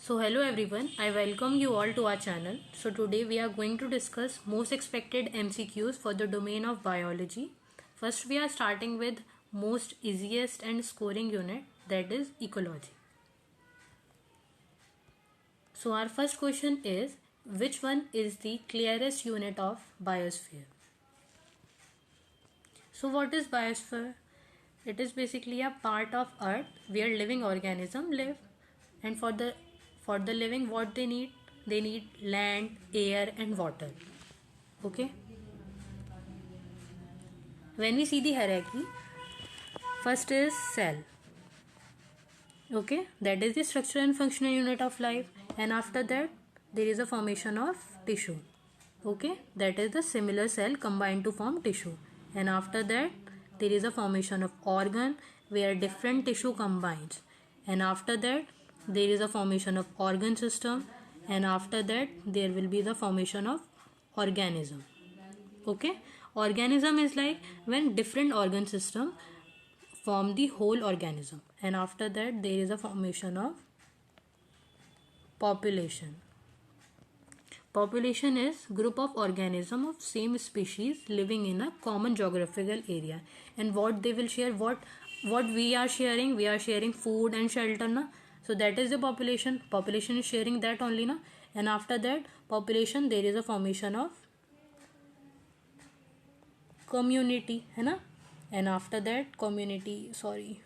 So hello everyone, I welcome you all to our channel. So today we are going to discuss most expected MCQs for the domain of biology. First we are starting with most easiest and scoring unit, that is ecology. So our first question is, which one is the clearest unit of biosphere? So what is biosphere? It is basically a part of earth where living organisms live, and for the living what they need land, air and water. Okay, when we see the hierarchy, first is cell. Okay, that is the structural and functional unit of life, and after that there is a formation of tissue. Okay, that is the similar cell combined to form tissue, and after that there is a formation of organ where different tissue combines, and after that there is a formation of organ system, and after that there will be the formation of organism. Okay, organism is like when different organ system form the whole organism, and after that there is a formation of population. Population is group of organism of same species living in a common geographical area, and what they will share, what we are sharing food and shelter na. So that is the population is sharing that only na. And after that population there is a formation of community है ना, and after that community, sorry,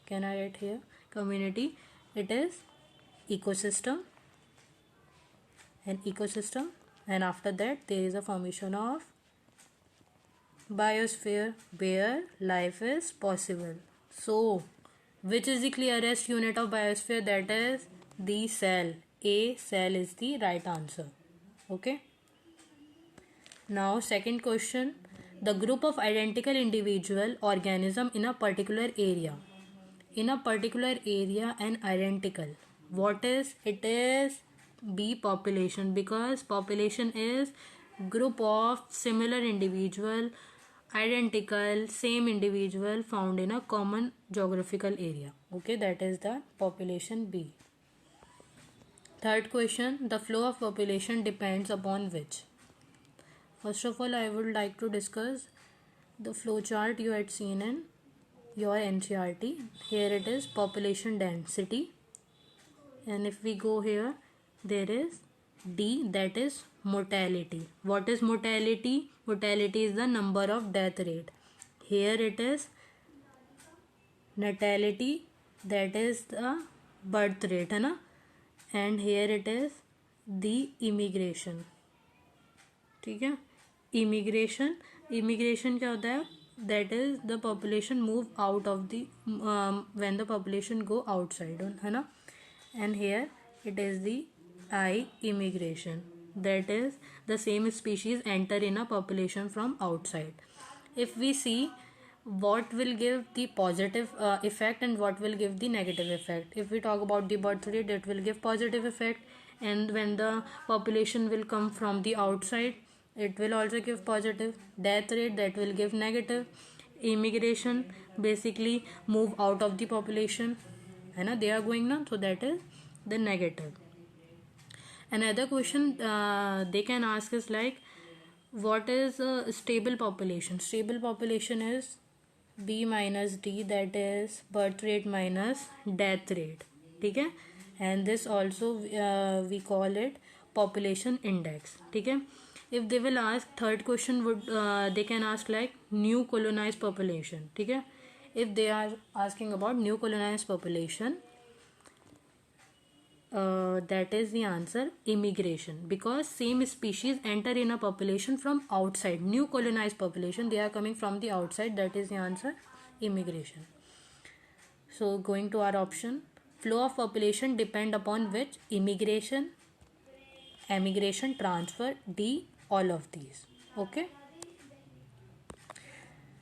can I write here community, it is ecosystem, and after that there is a formation of biosphere where life is possible. So which is the clearest unit of biosphere? That is the cell. A, cell is the right answer. Okay, now second question, the group of identical individual organism in a particular area. In a particular area and identical, what is it? Is B, population, because population is group of similar individual, identical same individual found in a common geographical area. Okay, that is the population B. Third question, the flow of population depends upon which? First of all, I would like to discuss the flow chart you had seen in your NCERT. Here it is population density, and if we go here, there is D, that is mortality. What is mortality? Mortality is the number of death rate. Here it is natality, that is the birth rate है ना, and here it is the immigration. ठीक है, immigration क्या होता है? That is the population move out of the when the population go outside है ना, and here it is the I, immigration, that is the same species enter in a population from outside. If we see what will give the positive effect and what will give the negative effect. If we talk about the birth rate, it will give positive effect, and when the population will come from the outside, it will also give positive. Death rate, that will give negative. Immigration basically move out of the population है ना, they are going ना, so that is the negative. Another question they can ask is like, what is a stable population? Stable population is B minus D, that is birth rate minus death rate. ठीक है, and this also we call it population index. ठीक है, if they will ask, third question would they can ask like new colonized population. ठीक है, if they are asking about new colonized population, that is the answer immigration, because same species enter in a population from outside. New colonized population, they are coming from the outside, that is the answer immigration. So going to our option, flow of population depend upon which? Immigration, emigration, transfer, D, all of these. Okay,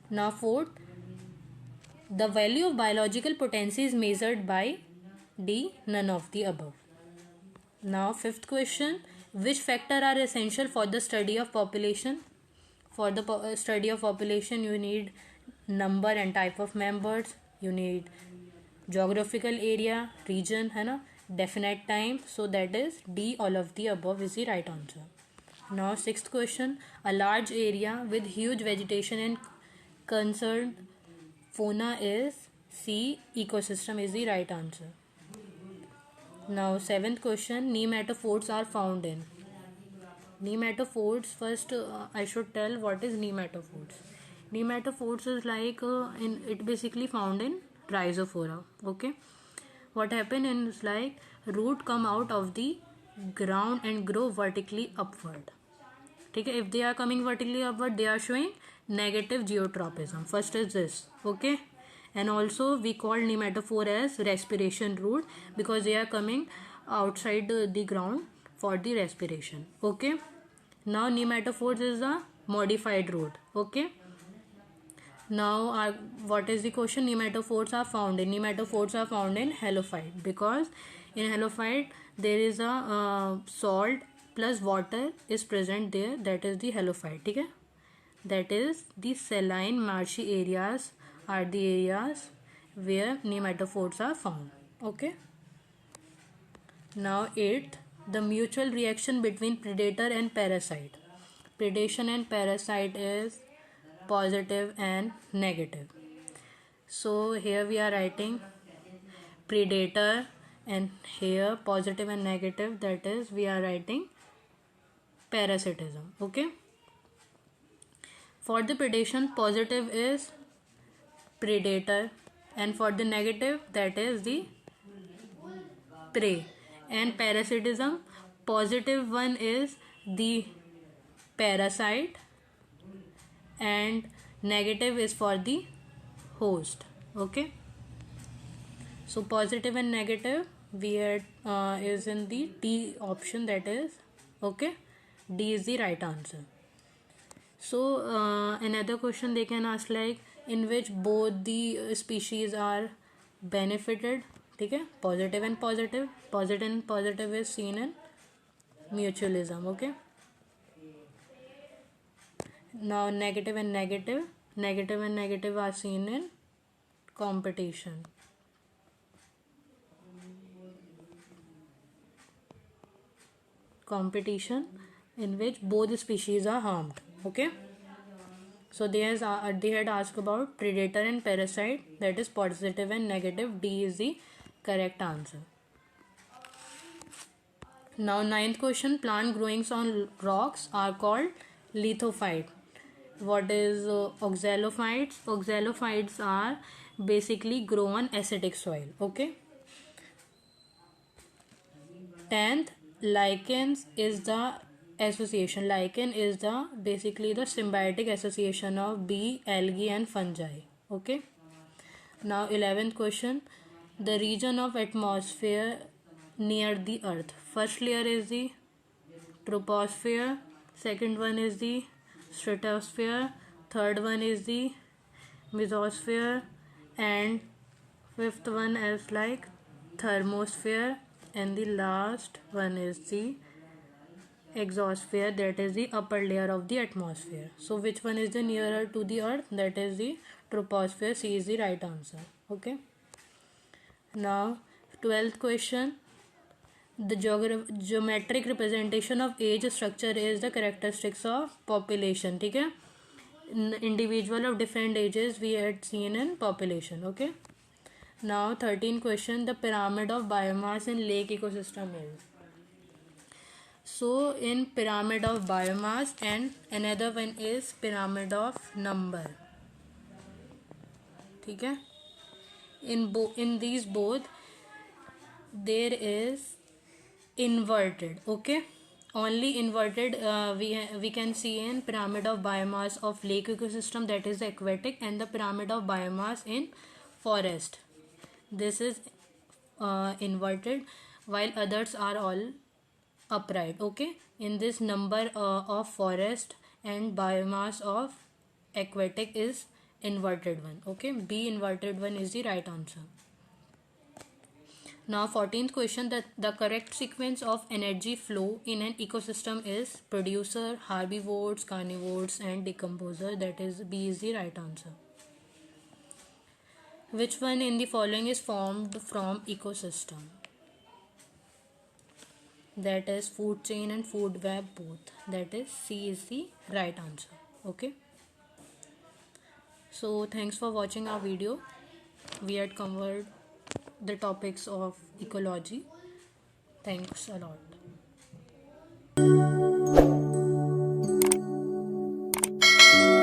now fourth, the value of biological potency is measured by D, none of the above. Now fifth question, which factor are essential for the study of population? For the study of population, you need number and type of members, you need geographical area, region है ना, definite time. So that is D, all of the above is the right answer. Now sixth question, a large area with huge vegetation and concerned fauna is C, ecosystem is the right answer. Now seventh question, nematophores are found in. Nematophores, first I should tell what is nematophores. Nematophores is like it basically found in rhizophora. Okay, what happen is like root come out of the ground and grow vertically upward. Okay, if they are coming vertically upward, they are showing negative geotropism. First is this. Okay, and also we call nematophore as respiration root because they are coming outside the ground for the respiration. Okay, now nematophores is a modified root. Okay, now what is the question? Nematophores are found in halophyte because in halophyte there is a salt plus water is present there, that is the halophyte. Okay, that is the saline marshy areas are the areas where nematophores are found. Okay, now eighth, the mutual reaction between predator and parasite. Predation and parasite is positive and negative. So here we are writing predator, and here positive and negative, that is we are writing parasitism. Okay, for the predation, positive is predator, and for the negative, that is the prey. And parasitism, positive one is the parasite and negative is for the host. Okay, so positive and negative we had is in the D option, that is okay, D is the right answer. So another question they can ask, like in which both the species are benefited. Okay, positive and positive is seen in mutualism. Okay, now negative and negative are seen in competition. Competition in which both species are harmed. Okay, so they had asked about predator and parasite, that is positive and negative. D is the correct answer. Now ninth question, plant growing on rocks are called lithophyte. What is oxalophytes? Oxalophytes are basically grow on acidic soil. Okay, 10th, lichens is the association. Lichen is the basically the symbiotic association of bee, algae and fungi. Okay, now 11th question, the region of atmosphere near the earth. First layer is the troposphere, second one is the stratosphere, third one is the mesosphere, and fifth one is like thermosphere, and the last one is the exosphere, that is the upper layer of the atmosphere. So which one is the nearer to the earth? That is the troposphere. C is the right answer. Okay, now 12th question, the geometric representation of age structure is the characteristics of population. ठीक है, individual of different ages we had seen in population. Okay, now 13th question, the pyramid of biomass in lake ecosystem is. So in pyramid of biomass, and another one is pyramid of number. ठीक है, in these both there is inverted. Okay, only inverted we can see in pyramid of biomass of lake ecosystem, that is aquatic, and the pyramid of biomass in forest, this is inverted, while others are all upright. Okay, in this number of forest and biomass of aquatic is inverted one. Okay, B inverted one is the right answer. Now 14th question, that the correct sequence of energy flow in an ecosystem is producer, herbivores, carnivores and decomposer, that is B is the right answer. Which one in the following is formed from ecosystem? that is food chain and food web both. That is C is the right answer. Okay, so thanks for watching our video. We had covered the topics of ecology. Thanks a lot.